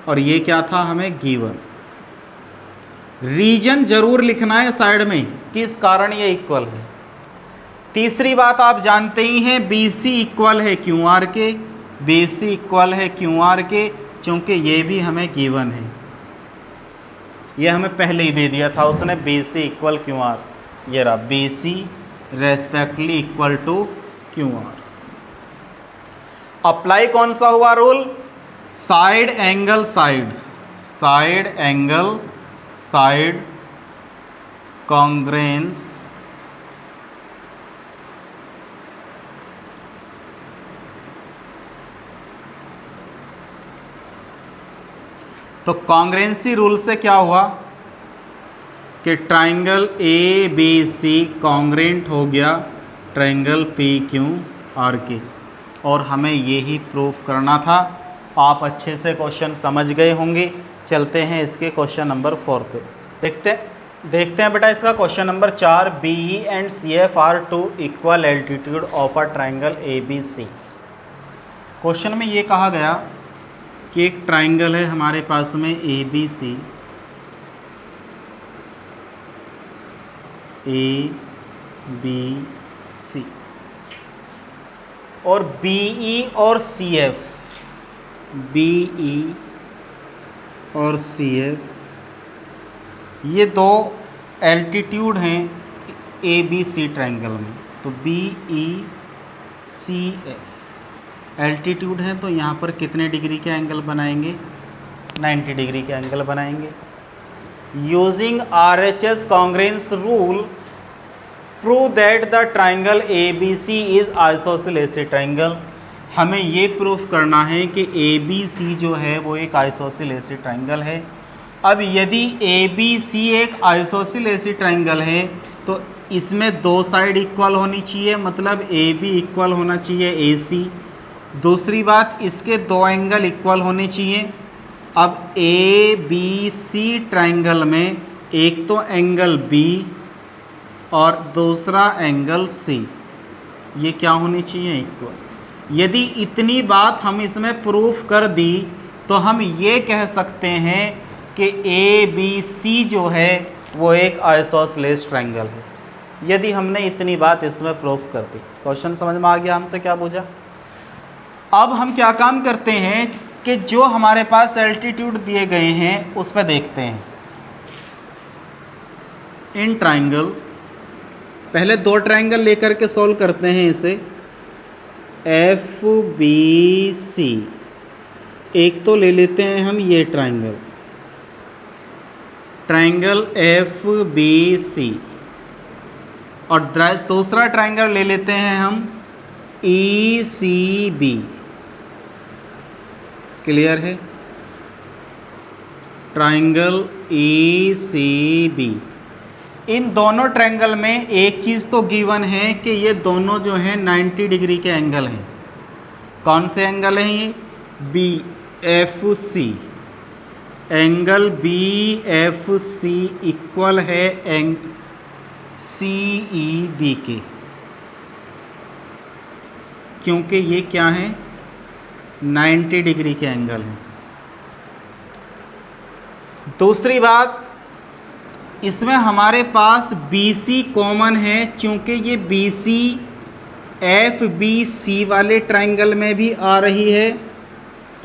और ये क्या था हमें गिवन। रीजन जरूर लिखना है साइड में, किस कारण ये इक्वल है। तीसरी बात आप जानते ही हैं, BC इक्वल है QR के, BC इक्वल है QR के, क्योंकि ये भी हमें गिवन है। ये हमें पहले ही दे दिया था उसने, BC इक्वल QR, ये रहा BC respectively equal to QR। Apply कौन सा हुआ rule? Side angle side, side angle side congruence तो कॉन्ग्रेंसी रूल से क्या हुआ कि triangle A B C congruent हो गया ट्राइंगल पी क्यू आर के। और हमें यही प्रूव करना था। आप अच्छे से क्वेश्चन समझ गए होंगे। चलते हैं इसके क्वेश्चन नंबर 4 पे। देखते हैं बेटा इसका question number 4। B E and C F are two equal altitude of a triangle A B C. Question में ये कहा गया कि एक ट्राइंगल है हमारे पास में ए B C, A B C, और बी ई और सी एफ, बी ई और सी एफ, ये दो एल्टीट्यूड हैं ए बी सी ट्राइंगल में। तो B E C F altitude है, तो यहाँ पर कितने डिग्री के एंगल बनाएंगे? 90 डिग्री के एंगल बनाएंगे। Using RHS congruence rule prove that the triangle A B C is isosceles triangle. हमें ये प्रूफ करना है कि ए बी सी जो है वो एक आइसोसेलेस ट्राइंगल है। अब यदि ए बी सी एक आइसोसेलेस ट्राइंगल है तो इसमें दो साइड इक्वल होनी चाहिए, मतलब ए बी इक्वल होना चाहिए ए सी। दूसरी बात, इसके दो एंगल इक्वल होने चाहिए। अब ए बी सी ट्राइंगल में एक तो एंगल बी और दूसरा एंगल सी, ये क्या होनी चाहिए? इक्वल। यदि इतनी बात हम इसमें प्रूफ कर दी तो हम ये कह सकते हैं कि ए बी सी जो है वो एक आइसोसेलेस ट्राइंगल है। यदि हमने इतनी बात इसमें प्रूफ कर दी। क्वेश्चन समझ में आ गया हमसे क्या पूछा? अब हम क्या काम करते हैं कि जो हमारे पास एल्टीट्यूड दिए गए हैं उस पर देखते हैं। इन ट्राइंगल, पहले दो ट्राइंगल लेकर के सॉल्व करते हैं इसे। एफ बी सी, एक तो ले लेते हैं हम ये triangle, triangle F B C, और दूसरा ट्राइंगल ले लेते हैं हम ई सी बी। क्लियर है? Triangle E C B. इन दोनों ट्रायंगल में एक चीज़ तो गिवन है कि ये दोनों जो हैं 90 डिग्री के एंगल हैं। कौन से एंगल हैं ये? B F C. Angle B F C equal है एंग सी ई बी के, क्योंकि ये क्या है? 90 डिग्री के एंगल हैं। दूसरी बात, इसमें हमारे पास BC कॉमन है, क्योंकि ये BC एफ बी सी वाले ट्राइंगल में भी आ रही है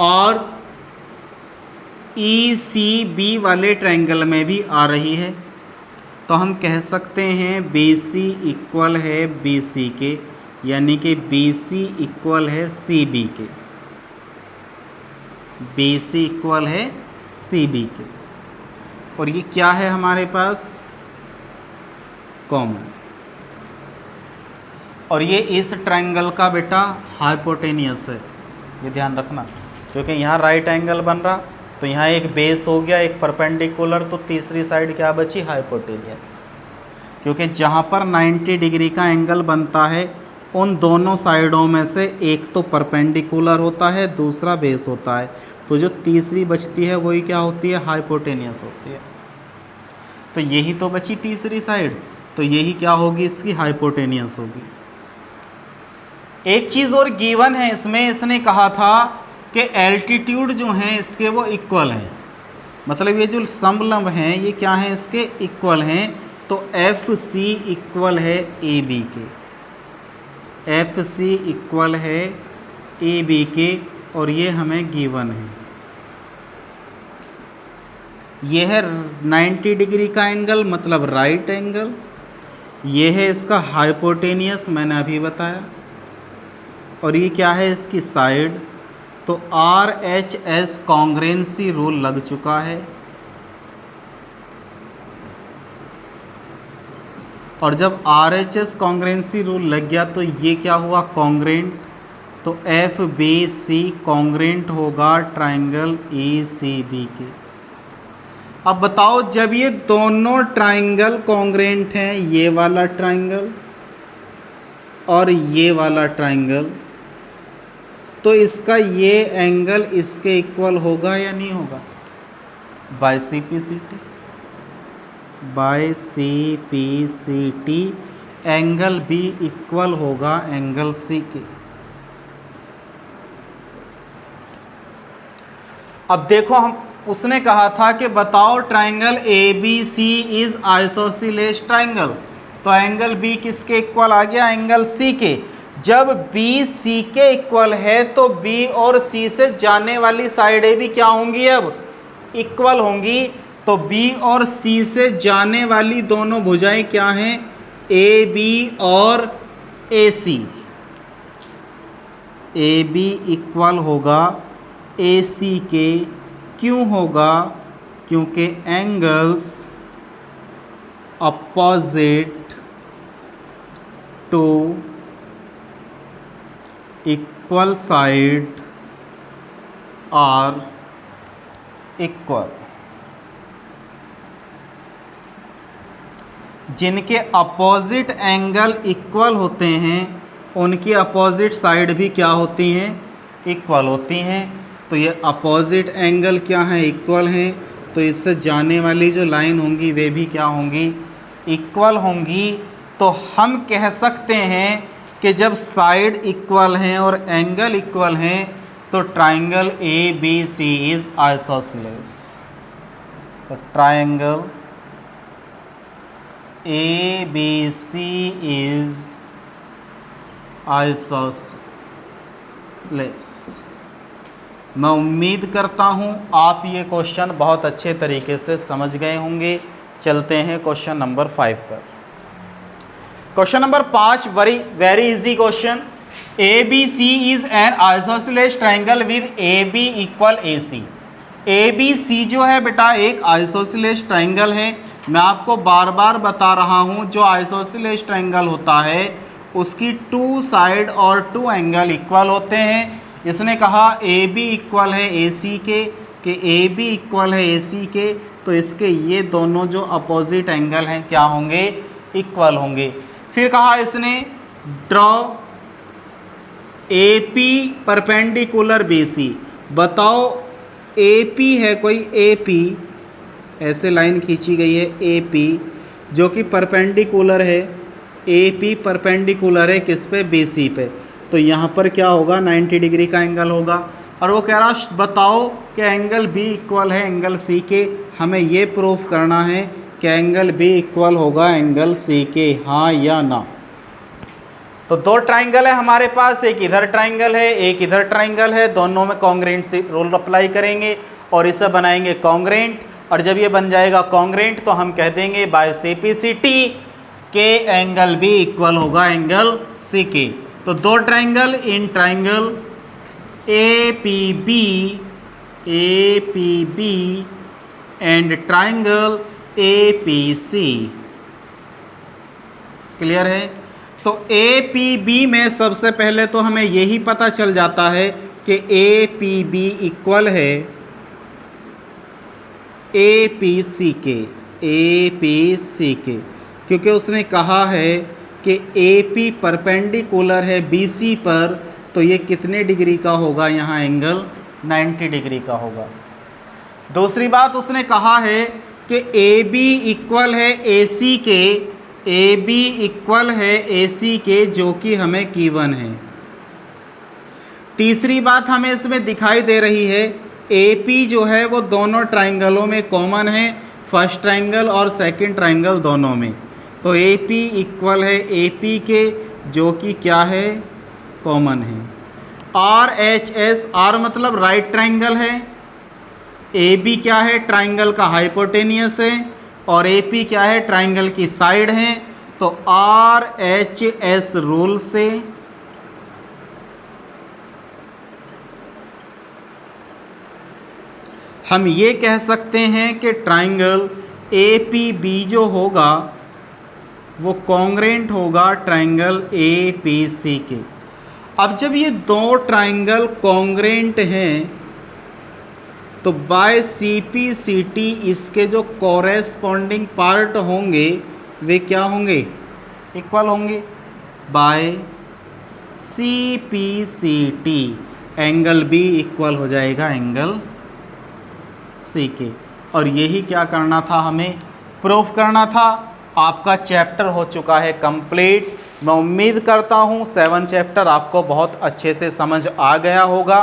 और ई सी बी वाले ट्राइंगल में भी आ रही है। तो हम कह सकते हैं बी सी इक्वल है बी सी के, यानी कि बी सी इक्वल है सी बी के, बी सी इक्वल है सी बी के। और ये क्या है हमारे पास? कॉमन। और ये इस ट्रायंगल का बेटा हाइपोटेनियस है, ये ध्यान रखना, क्योंकि यहाँ राइट एंगल बन रहा, तो यहाँ एक बेस हो गया, एक परपेंडिकुलर, तो तीसरी साइड क्या बची? हाइपोटेनियस। क्योंकि जहाँ पर 90 डिग्री का एंगल बनता है उन दोनों साइडों में से एक तो परपेंडिकुलर होता है, दूसरा बेस होता है, तो जो तीसरी बचती है वही क्या होती है? हाइपोटेनियस होती है। तो यही तो बची तीसरी साइड, तो यही क्या होगी? इसकी हाइपोटेनियस होगी। एक चीज़ और गिवन है इसमें, इसने कहा था कि एल्टीट्यूड जो हैं इसके वो इक्वल हैं, मतलब ये जो समलंब हैं ये क्या हैं? इसके इक्वल हैं। तो एफ सी इक्वल है ए बी के, एफ सी इक्वल है ए बी के, और ये हमें गिवन है। ये है 90 डिग्री का एंगल, मतलब राइट एंगल। ये है इसका हाइपोटेनियस, मैंने अभी बताया। और ये क्या है? इसकी साइड। तो आर एच एस कॉन्ग्रेंसी रूल लग चुका है, और जब आर एच एस कॉन्ग्रेंसी रूल लग गया तो ये क्या हुआ? कॉन्ग्रेंट। तो एफ बी सी कॉन्ग्रेंट होगा ट्राइंगल ई सी बी के। अब बताओ, जब ये दोनों ट्राइंगल कॉन्ग्रेंट हैं, ये वाला ट्राइंगल और ये वाला ट्राइंगल, तो इसका ये एंगल इसके इक्वल होगा या नहीं होगा? By C P C T, by C P C T angle B equal होगा एंगल सी के। अब देखो, हम उसने कहा था कि बताओ triangle A B C is isosceles triangle, तो एंगल बी किसके इक्वल आ गया? एंगल सी के। जब बी सी के इक्वल है तो बी और सी से जाने वाली साइडें भी क्या होंगी? अब इक्वल होंगी। तो बी और सी से जाने वाली दोनों भुजाएं क्या हैं? ए बी और ए सी। ए बी इक्वल होगा ए सी के। क्यों होगा? क्योंकि angles opposite to equal side are equal. जिनके अपोजिट एंगल इक्वल होते हैं उनकी अपोजिट साइड भी क्या होती हैं? इक्वल होती हैं। तो ये अपोजिट एंगल क्या हैं? इक्वल हैं। तो इससे जाने वाली जो लाइन होंगी वे भी क्या होंगी? इक्वल होंगी। तो हम कह सकते हैं कि जब साइड इक्वल हैं और एंगल इक्वल हैं तो triangle A B C is isosceles. तो triangle A B C is isosceles. मैं उम्मीद करता हूं आप ये क्वेश्चन बहुत अच्छे तरीके से समझ गए होंगे। चलते हैं क्वेश्चन नंबर 5 पर। Question number 5 very easy question. A B C is an isosceles triangle with A B equal A C. A B C जो है बेटा एक आइसोसेलेस ट्राइंगल है। मैं आपको बार बार बता रहा हूं, जो आइसोसेलेस ट्राइंगल होता है उसकी 2 साइड और 2 एंगल इक्वल होते हैं। इसने कहा ए बी इक्वल है ए सी के, कि ए बी इक्वल है ए सी के, तो इसके ये दोनों जो अपोजिट एंगल हैं क्या होंगे? इक्वल होंगे। फिर कहा इसने draw A P perpendicular B C. बताओ ए पी है कोई, ए पी ऐसे लाइन खींची गई है ए पी जो कि परपेंडिकुलर है। ए पी परपेंडिकुलर है किस पे? बी सी पे। तो यहाँ पर क्या होगा? 90 डिग्री का एंगल होगा। और वो कह रहा बताओ कि एंगल बी इक्वल है एंगल सी के। हमें ये प्रूफ करना है कि एंगल बी इक्वल होगा एंगल सी के, हाँ या ना। तो दो ट्राइंगल है हमारे पास, एक इधर ट्राइंगल है एक इधर ट्राइंगल है, दोनों में कॉन्ग्रेंट से रूल अप्लाई करेंगे और इसे बनाएंगे कॉन्ग्रेंट। और जब ये बन जाएगा कॉन्ग्रेंट तो हम कह देंगे बाय सिपिसिटी के एंगल भी इक्वल होगा एंगल सी के। तो दो triangle in triangle A P B and triangle A P C. Clear है? तो ए पी बी में सबसे पहले तो हमें यही पता चल जाता है कि ए पी बी इक्वल है ए पी सी के, क्योंकि उसने कहा है कि ए पी परपेंडिकुलर है बी सी पर, तो ये कितने डिग्री का होगा, यहाँ एंगल 90 डिग्री का होगा। दूसरी बात उसने कहा है कि ए बी इक्वल है ए सी के, ए बी इक्वल है ए सी के, जो कि हमें गिवन है। तीसरी बात हमें इसमें दिखाई दे रही है ए पी जो है वो दोनों ट्राइंगलों में कॉमन है, फर्स्ट ट्राइंगल और सेकंड ट्राइंगल दोनों में। तो ए पी इक्वल है ए पी के, जो कि क्या है, कॉमन है। आर एच एस, आर मतलब राइट ट्राइंगल है, ए बी क्या है, ट्राइंगल का हाइपोटेनियस है, और ए पी क्या है, ट्राइंगल की साइड है। तो आर एच एस रूल से हम ये कह सकते हैं कि ट्राइंगल ए पी बी जो होगा वो कॉन्ग्रेंट होगा ट्राइंगल ए पी सी के। अब जब ये दो ट्राइंगल कॉन्ग्रेंट हैं तो by C P C T इसके जो कॉरेस्पॉन्डिंग पार्ट होंगे वे क्या होंगे, इक्वल होंगे। By C P C T angle B equal हो जाएगा एंगल सी के। और यही क्या करना था, हमें प्रूफ करना था। आपका चैप्टर हो चुका है कंप्लीट। मैं उम्मीद करता हूँ 7 चैप्टर आपको बहुत अच्छे से समझ आ गया होगा।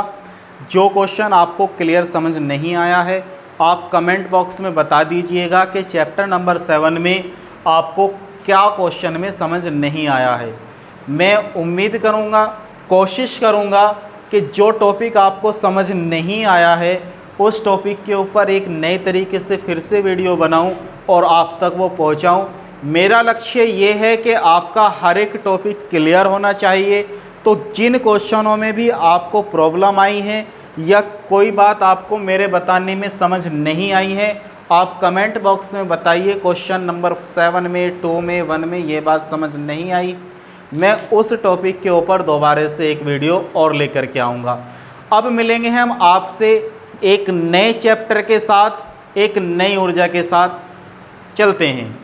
जो क्वेश्चन आपको क्लियर समझ नहीं आया है आप कमेंट बॉक्स में बता दीजिएगा कि चैप्टर नंबर 7 में आपको क्या क्वेश्चन में समझ नहीं आया है। मैं उम्मीद करूँगा, कोशिश करूँगा कि जो टॉपिक आपको समझ नहीं आया है उस टॉपिक के ऊपर एक नए तरीके से फिर से वीडियो बनाऊं और आप तक वो पहुंचाऊं। मेरा लक्ष्य ये है कि आपका हर एक टॉपिक क्लियर होना चाहिए। तो जिन क्वेश्चनों में भी आपको प्रॉब्लम आई है या कोई बात आपको मेरे बताने में समझ नहीं आई है, आप कमेंट बॉक्स में बताइए क्वेश्चन नंबर 7 में, 2 में, 1 में ये बात समझ नहीं आई। मैं उस टॉपिक के ऊपर दोबारा से एक वीडियो और लेकर के आऊँगा। अब मिलेंगे हम आपसे एक नए चैप्टर के साथ, एक नई ऊर्जा के साथ। चलते हैं।